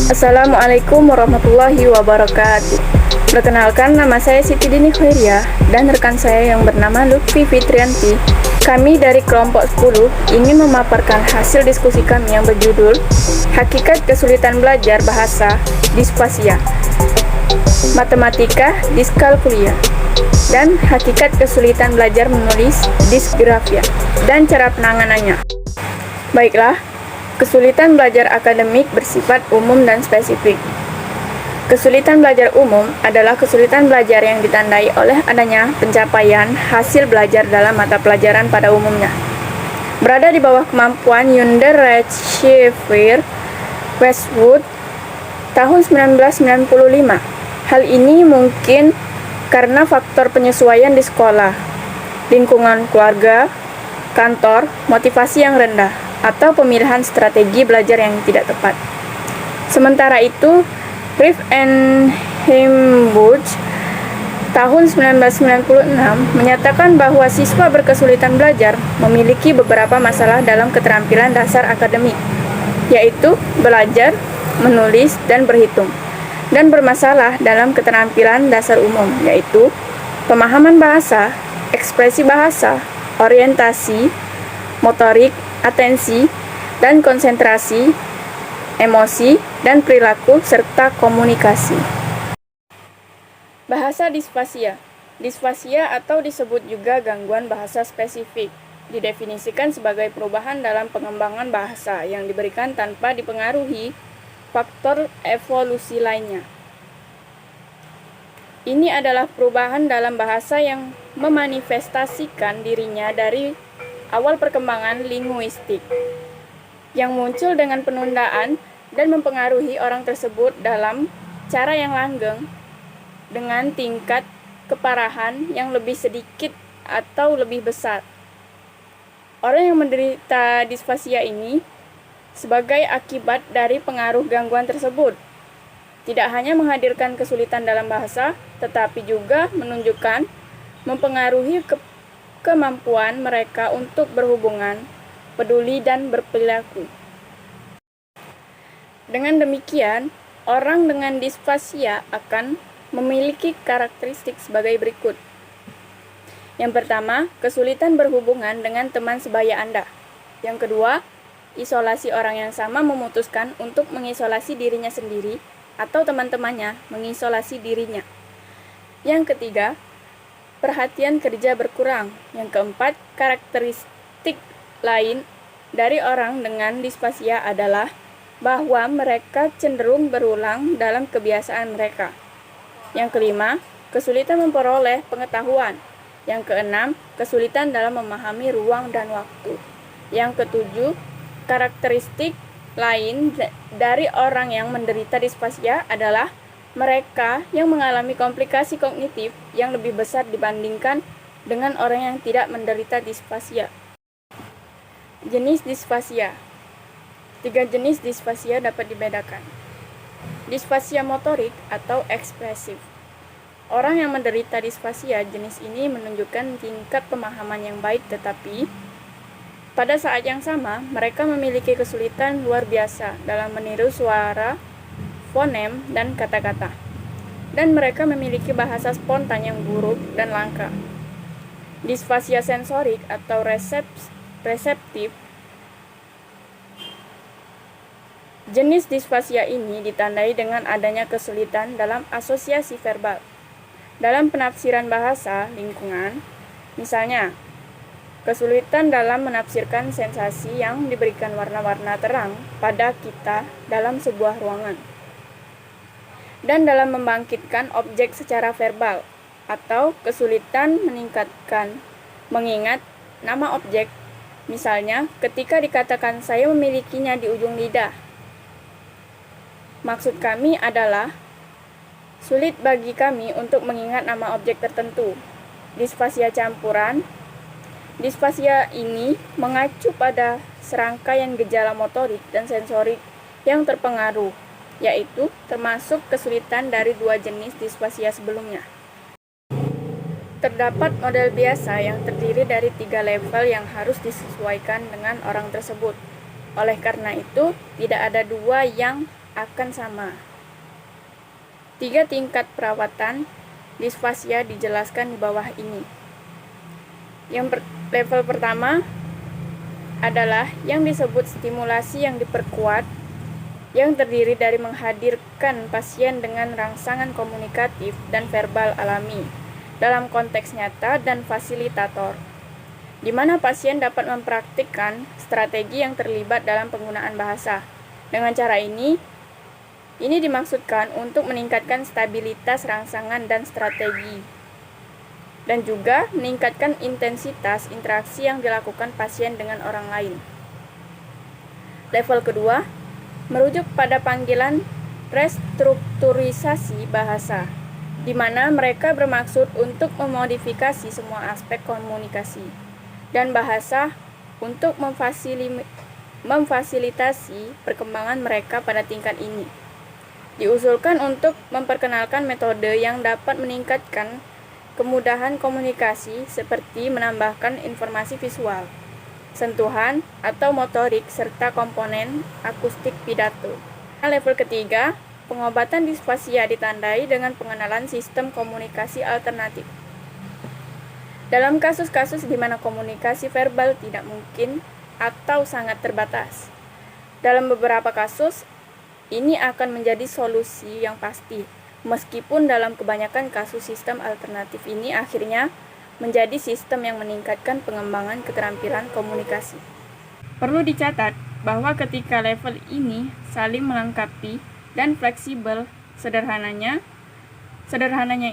Assalamualaikum warahmatullahi wabarakatuh. Perkenalkan, nama saya Siti Dini Khairia dan rekan saya yang bernama Lutfi Fitrianti. Kami dari kelompok 10 ingin memaparkan hasil diskusi kami yang berjudul Hakikat Kesulitan Belajar Bahasa Disfasia, Matematika Diskalkulia, dan Hakikat Kesulitan Belajar Menulis Disgrafia, dan cara penanganannya. Baiklah, kesulitan belajar akademik bersifat umum dan spesifik. Kesulitan belajar umum adalah kesulitan belajar yang ditandai oleh adanya pencapaian hasil belajar dalam mata pelajaran pada umumnya, berada di bawah kemampuan Underrechtschreibweise Westwood tahun 1995. Hal ini mungkin karena faktor penyesuaian di sekolah, lingkungan keluarga, kantor, motivasi yang rendah, atau pemilihan strategi belajar yang tidak tepat. Sementara itu, Riff and Heimbuch tahun 1996 menyatakan bahwa siswa berkesulitan belajar memiliki beberapa masalah dalam keterampilan dasar akademik, yaitu belajar, menulis, dan berhitung, dan bermasalah dalam keterampilan dasar umum, yaitu pemahaman bahasa, ekspresi bahasa, orientasi, motorik, atensi, dan konsentrasi, emosi, dan perilaku, serta komunikasi. Bahasa disfasia. Disfasia atau disebut juga gangguan bahasa spesifik didefinisikan sebagai perubahan dalam pengembangan bahasa yang diberikan tanpa dipengaruhi faktor evolusi lainnya. Ini adalah perubahan dalam bahasa yang memanifestasikan dirinya dari awal perkembangan linguistik, yang muncul dengan penundaan dan mempengaruhi orang tersebut dalam cara yang langgeng dengan tingkat keparahan yang lebih sedikit atau lebih besar. Orang yang menderita disfasia ini sebagai akibat dari pengaruh gangguan tersebut tidak hanya menghadirkan kesulitan dalam bahasa, tetapi juga menunjukkan mempengaruhi kemampuan mereka untuk berhubungan, peduli, dan berperilaku. Dengan demikian, orang dengan disfasia akan memiliki karakteristik sebagai berikut. Yang pertama, kesulitan berhubungan dengan teman sebaya Anda. Yang kedua, isolasi. Orang yang sama memutuskan untuk mengisolasi dirinya sendiri atau teman-temannya mengisolasi dirinya. Yang ketiga, perhatian kerja berkurang. Yang keempat, karakteristik lain dari orang dengan disfasia adalah bahwa mereka cenderung berulang dalam kebiasaan mereka. Yang kelima, kesulitan memperoleh pengetahuan. Yang keenam, kesulitan dalam memahami ruang dan waktu. Yang ketujuh, karakteristik lain dari orang yang menderita disfasia adalah mereka yang mengalami komplikasi kognitif yang lebih besar dibandingkan dengan orang yang tidak menderita disfasia. Jenis disfasia. 3 jenis disfasia dapat dibedakan. Disfasia motorik atau ekspresif. Orang yang menderita disfasia jenis ini menunjukkan tingkat pemahaman yang baik, tetapi pada saat yang sama mereka memiliki kesulitan luar biasa dalam meniru suara, fonem, dan kata-kata. Dan mereka memiliki bahasa spontan yang buruk dan langka. Disfasia sensorik atau reseptif. Jenis disfasia ini ditandai dengan adanya kesulitan dalam asosiasi verbal, dalam penafsiran bahasa lingkungan, misalnya kesulitan dalam menafsirkan sensasi yang diberikan warna-warna terang pada kita dalam sebuah ruangan, dan dalam membangkitkan objek secara verbal, atau kesulitan mengingat nama objek, misalnya ketika dikatakan saya memilikinya di ujung lidah. Maksud kami adalah sulit bagi kami untuk mengingat nama objek tertentu. Disfasia campuran. Disfasia ini mengacu pada serangkaian gejala motorik dan sensorik yang terpengaruh, yaitu termasuk kesulitan dari 2 jenis disfasia sebelumnya. Terdapat model biasa yang terdiri dari 3 level yang harus disesuaikan dengan orang tersebut. Oleh karena itu, tidak ada 2 yang akan sama. 3 tingkat perawatan disfasia dijelaskan di bawah ini. Level pertama adalah yang disebut stimulasi yang diperkuat, yang terdiri dari menghadirkan pasien dengan rangsangan komunikatif dan verbal alami dalam konteks nyata dan fasilitator, di mana pasien dapat mempraktikkan strategi yang terlibat dalam penggunaan bahasa. Dengan cara ini dimaksudkan untuk meningkatkan stabilitas rangsangan dan strategi, dan juga meningkatkan intensitas interaksi yang dilakukan pasien dengan orang lain. Level kedua merujuk pada panggilan restrukturisasi bahasa, di mana mereka bermaksud untuk memodifikasi semua aspek komunikasi dan bahasa untuk memfasilitasi perkembangan mereka pada tingkat ini. Diusulkan untuk memperkenalkan metode yang dapat meningkatkan kemudahan komunikasi seperti menambahkan informasi visual, sentuhan, atau motorik, serta komponen akustik pidato. Level ketiga, pengobatan disfasia ditandai dengan pengenalan sistem komunikasi alternatif. Dalam kasus-kasus di mana komunikasi verbal tidak mungkin atau sangat terbatas, dalam beberapa kasus, ini akan menjadi solusi yang pasti, meskipun dalam kebanyakan kasus sistem alternatif ini akhirnya menjadi sistem yang meningkatkan pengembangan keterampilan komunikasi. Perlu dicatat bahwa ketika level ini saling melengkapi dan fleksibel, sederhananya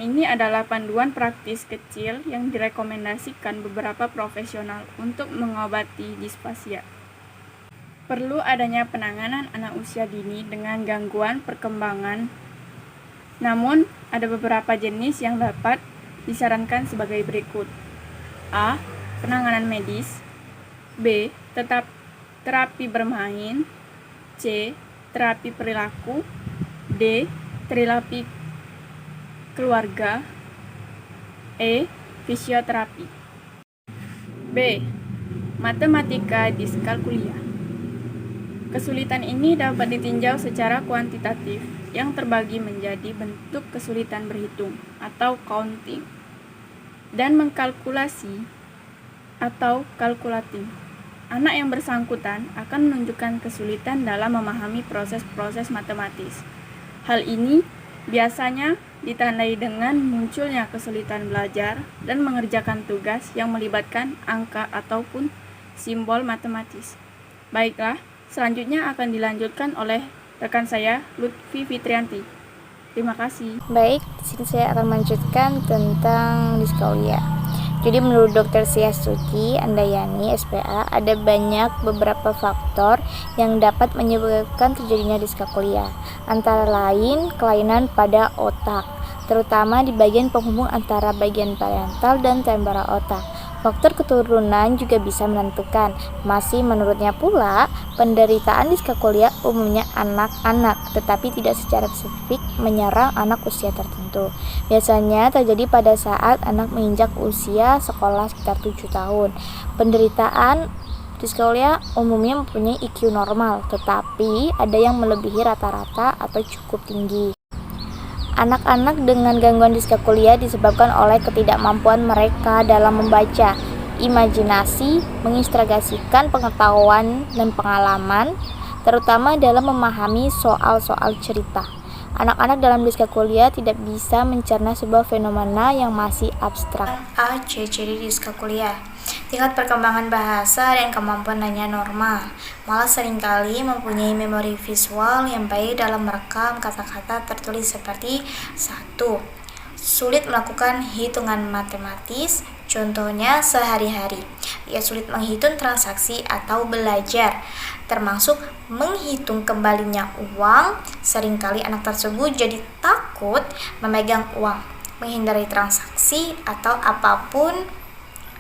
ini adalah panduan praktis kecil yang direkomendasikan beberapa profesional untuk mengobati disfasia. Perlu adanya penanganan anak usia dini dengan gangguan perkembangan. Namun, ada beberapa jenis yang dapat disarankan sebagai berikut. A. Penanganan medis. B. Terapi bermain. C. Terapi perilaku. D. Terapi keluarga. E. Fisioterapi. B. Matematika diskalkulia. Kesulitan ini dapat ditinjau secara kuantitatif yang terbagi menjadi bentuk kesulitan berhitung atau counting dan mengkalkulasi atau calculating. Anak yang bersangkutan akan menunjukkan kesulitan dalam memahami proses-proses matematis. Hal ini biasanya ditandai dengan munculnya kesulitan belajar dan mengerjakan tugas yang melibatkan angka ataupun simbol matematis. Baiklah, selanjutnya akan dilanjutkan oleh rekan saya, Lutfi Fitrianti. Terima kasih. Baik, di sini saya akan melanjutkan tentang diskalkulia. Jadi menurut Dr. Siastuti Andayani, SPA, ada beberapa faktor yang dapat menyebabkan terjadinya diskalkulia. Antara lain, kelainan pada otak, terutama di bagian penghubung antara bagian parietal dan temporal otak. Faktor keturunan juga bisa menentukan. Masih menurutnya pula, penderitaan diskalkulia umumnya anak-anak, tetapi tidak secara spesifik menyerang anak usia tertentu. Biasanya terjadi pada saat anak menginjak usia sekolah sekitar 7 tahun. Penderitaan diskalkulia umumnya mempunyai IQ normal, tetapi ada yang melebihi rata-rata atau cukup tinggi. Anak-anak dengan gangguan diskalkulia disebabkan oleh ketidakmampuan mereka dalam membaca, imajinasi, mengintegrasikan pengetahuan dan pengalaman, terutama dalam memahami soal-soal cerita. Anak-anak dalam diskalkulia tidak bisa mencerna sebuah fenomena yang masih abstrak. A. Ciri-ciri diskalkulia. Tingkat perkembangan bahasa dan kemampuan hanya normal, malah seringkali mempunyai memori visual yang baik dalam merekam kata-kata tertulis seperti 1. Sulit melakukan hitungan matematis, contohnya sehari-hari. Ia sulit menghitung transaksi atau belajar, termasuk menghitung kembalinya uang. Seringkali anak tersebut jadi takut memegang uang, menghindari transaksi atau apapun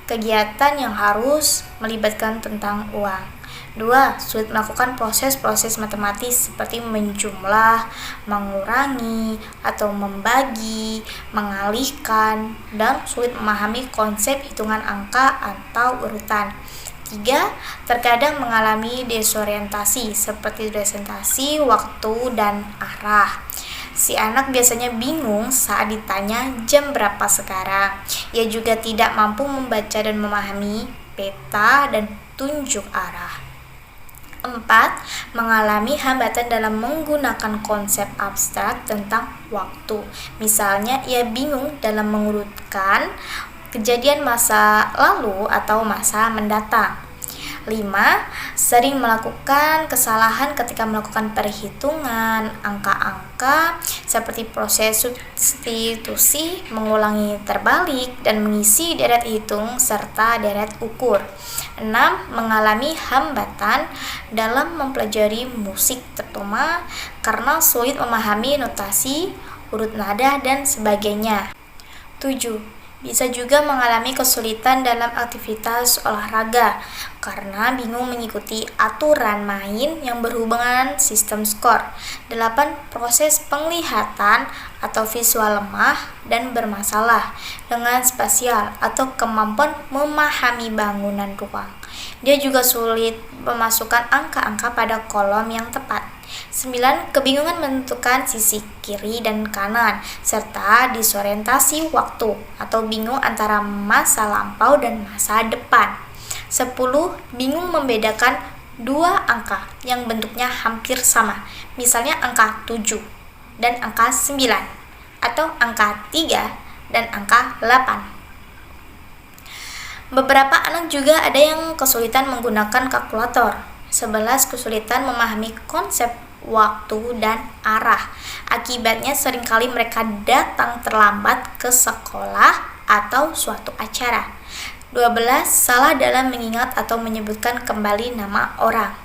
kegiatan yang harus melibatkan tentang uang. 2. Sulit melakukan proses-proses matematis seperti menjumlah, mengurangi, atau membagi, mengalihkan, dan sulit memahami konsep hitungan angka atau urutan. 3. Terkadang mengalami desorientasi seperti desorientasi waktu dan arah. Si anak biasanya bingung saat ditanya jam berapa sekarang. Ia juga tidak mampu membaca dan memahami peta dan tunjuk arah. 4. Mengalami hambatan dalam menggunakan konsep abstrak tentang waktu. Misalnya, ia bingung dalam mengurutkan kejadian masa lalu atau masa mendatang. 5. Sering melakukan kesalahan ketika melakukan perhitungan angka-angka seperti proses substitusi, mengulangi terbalik, dan mengisi deret hitung serta deret ukur. 6. Mengalami hambatan dalam mempelajari musik, terutama karena sulit memahami notasi, urut nada, dan sebagainya. 7. Bisa juga mengalami kesulitan dalam aktivitas olahraga karena bingung mengikuti aturan main yang berhubungan sistem skor. 8. Proses penglihatan atau visual lemah dan bermasalah dengan spasial atau kemampuan memahami bangunan ruang. Dia juga sulit memasukkan angka-angka pada kolom yang tepat. 9. Kebingungan menentukan sisi kiri dan kanan, serta disorientasi waktu atau bingung antara masa lampau dan masa depan. 10. Bingung membedakan dua angka yang bentuknya hampir sama, misalnya angka 7 dan angka 9, atau angka 3 dan angka 8. Beberapa anak juga ada yang kesulitan menggunakan kalkulator. 11. Kesulitan memahami konsep waktu dan arah. Akibatnya seringkali mereka datang terlambat ke sekolah atau suatu acara. 12. Salah dalam mengingat atau menyebutkan kembali nama orang.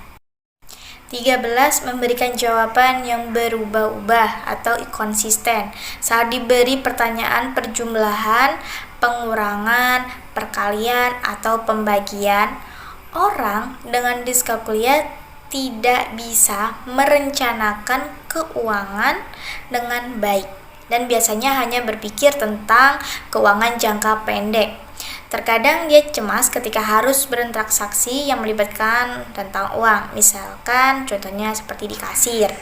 13. Memberikan jawaban yang berubah-ubah atau inkonsisten saat diberi pertanyaan perjumlahan, pengurangan, perkalian, atau pembagian. Orang dengan diskalkulia tidak bisa merencanakan keuangan dengan baik dan biasanya hanya berpikir tentang keuangan jangka pendek. Terkadang dia cemas ketika harus bertransaksi yang melibatkan tentang uang, misalkan contohnya seperti di kasir.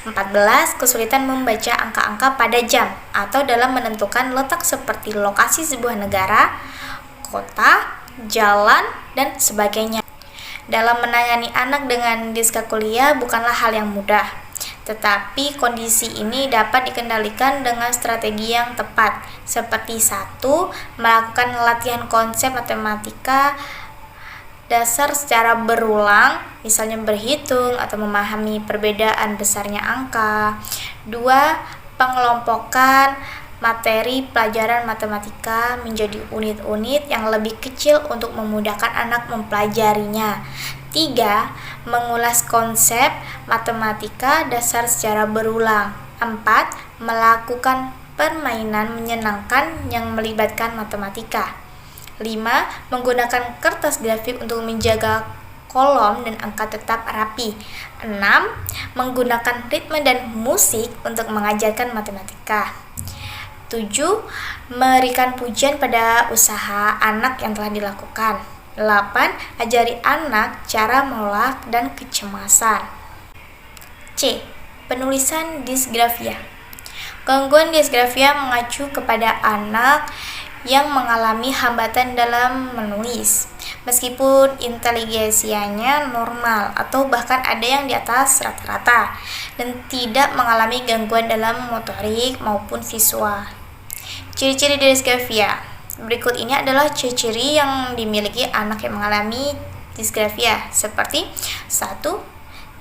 14. Kesulitan membaca angka-angka pada jam atau dalam menentukan letak seperti lokasi sebuah negara, kota, jalan, dan sebagainya. Dalam menangani anak dengan diskalkulia bukanlah hal yang mudah, tetapi kondisi ini dapat dikendalikan dengan strategi yang tepat, seperti 1. Melakukan latihan konsep matematika dasar secara berulang, misalnya berhitung atau memahami perbedaan besarnya angka. 2. Pengelompokan materi pelajaran matematika menjadi unit-unit yang lebih kecil untuk memudahkan anak mempelajarinya. 3. Mengulas konsep matematika dasar secara berulang. 4. Melakukan permainan menyenangkan yang melibatkan matematika. 5. Menggunakan kertas grafik untuk menjaga kolom dan angka tetap rapi. 6. Menggunakan ritme dan musik untuk mengajarkan matematika. 7. Memberikan pujian pada usaha anak yang telah dilakukan. 8. Ajari anak cara menolak dan kecemasan. C. Penulisan disgrafia. Gangguan disgrafia mengacu kepada anak yang mengalami hambatan dalam menulis, meskipun inteligensianya normal atau bahkan ada yang di atas rata-rata, dan tidak mengalami gangguan dalam motorik maupun visual. Ciri-ciri disgrafia. Berikut ini adalah ciri-ciri yang dimiliki anak yang mengalami disgrafia, seperti 1.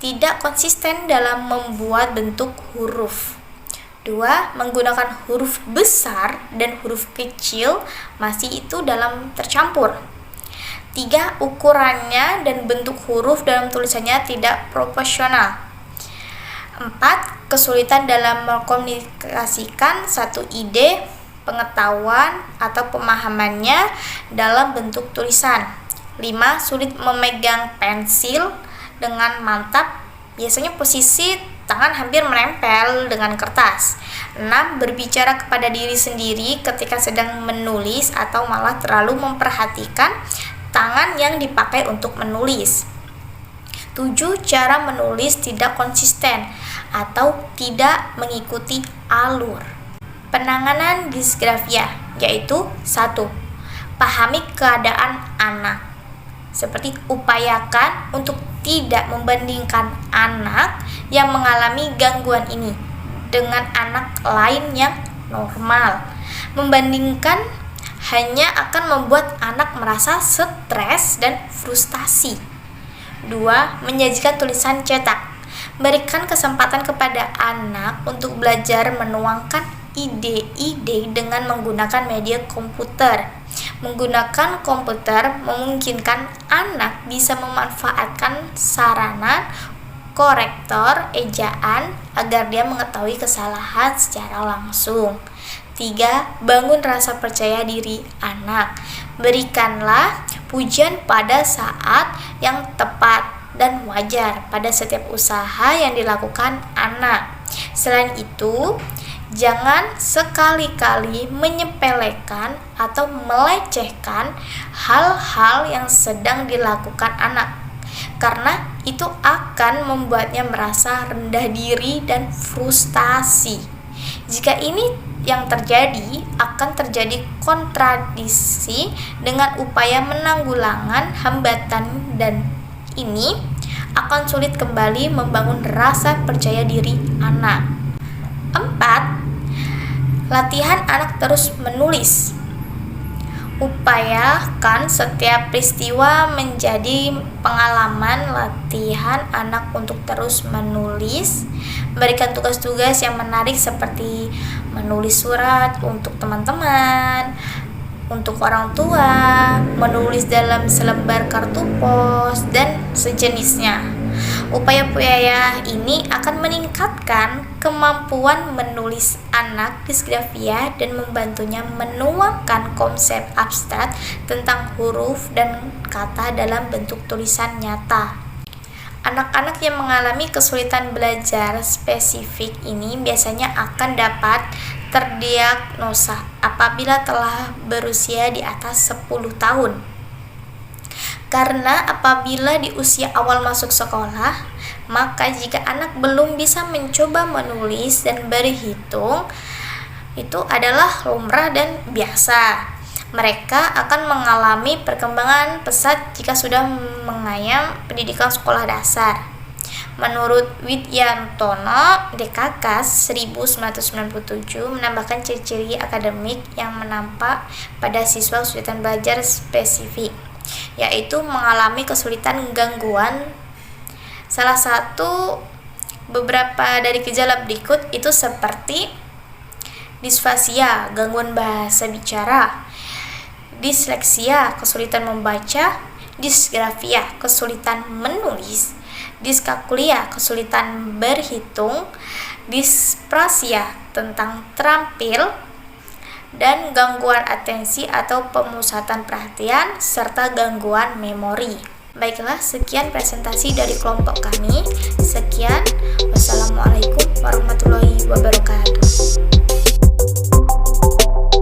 Tidak konsisten dalam membuat bentuk huruf. 2. Menggunakan huruf besar dan huruf kecil masih itu dalam tercampur. 3. Ukurannya dan bentuk huruf dalam tulisannya tidak proporsional. 4. Kesulitan dalam mengkomunikasikan satu ide, pengetahuan, atau pemahamannya dalam bentuk tulisan. 5. Sulit memegang pensil dengan mantap, biasanya posisi tangan hampir menempel dengan kertas. 6. Berbicara kepada diri sendiri ketika sedang menulis atau malah terlalu memperhatikan tangan yang dipakai untuk menulis. 7. Cara menulis tidak konsisten atau tidak mengikuti alur. Penanganan disgrafia yaitu 1. Pahami keadaan anak. Seperti upayakan untuk tidak membandingkan anak yang mengalami gangguan ini dengan anak lain yang normal. Membandingkan hanya akan membuat anak merasa stres dan frustasi. 2. Menyajikan tulisan cetak. Berikan kesempatan kepada anak untuk belajar menuangkan ide-ide dengan menggunakan media komputer. Menggunakan komputer memungkinkan anak bisa memanfaatkan sarana korektor ejaan agar dia mengetahui kesalahan secara langsung. 3. Bangun rasa percaya diri anak. Berikanlah pujian pada saat yang tepat dan wajar pada setiap usaha yang dilakukan anak. Selain itu, jangan sekali-kali menyepelekan atau melecehkan hal-hal yang sedang dilakukan anak, karena itu akan membuatnya merasa rendah diri dan frustasi. Jika ini yang terjadi, akan terjadi kontradiksi dengan upaya menanggulangan hambatan, dan ini akan sulit kembali membangun rasa percaya diri anak. 4. Latihan anak terus menulis. Upayakan setiap peristiwa menjadi pengalaman latihan anak untuk terus menulis. Berikan tugas-tugas yang menarik seperti menulis surat untuk teman-teman, untuk orang tua, menulis dalam selembar kartu pos, dan sejenisnya. Upaya-upaya ini akan meningkatkan kemampuan menulis anak disgrafia dan membantunya menuangkan konsep abstrak tentang huruf dan kata dalam bentuk tulisan nyata. Anak-anak yang mengalami kesulitan belajar spesifik ini biasanya akan dapat terdiagnosa apabila telah berusia di atas 10 tahun. Karena apabila di usia awal masuk sekolah, maka jika anak belum bisa mencoba menulis dan berhitung, itu adalah lumrah dan biasa. Mereka akan mengalami perkembangan pesat jika sudah mengayam pendidikan sekolah dasar. Menurut Widyantono, Dekakas 1997 menambahkan ciri-ciri akademik yang menampak pada siswa kesulitan belajar spesifik, yaitu mengalami kesulitan gangguan. Salah satu beberapa dari gejala berikut itu seperti disfasia, gangguan bahasa bicara, disleksia, kesulitan membaca, disgrafia, kesulitan menulis, diskalkulia, kesulitan berhitung, disprasia, tentang terampil, dan gangguan atensi atau pemusatan perhatian, serta gangguan memori. Baiklah, sekian presentasi dari kelompok kami. Sekian, wassalamualaikum warahmatullahi wabarakatuh.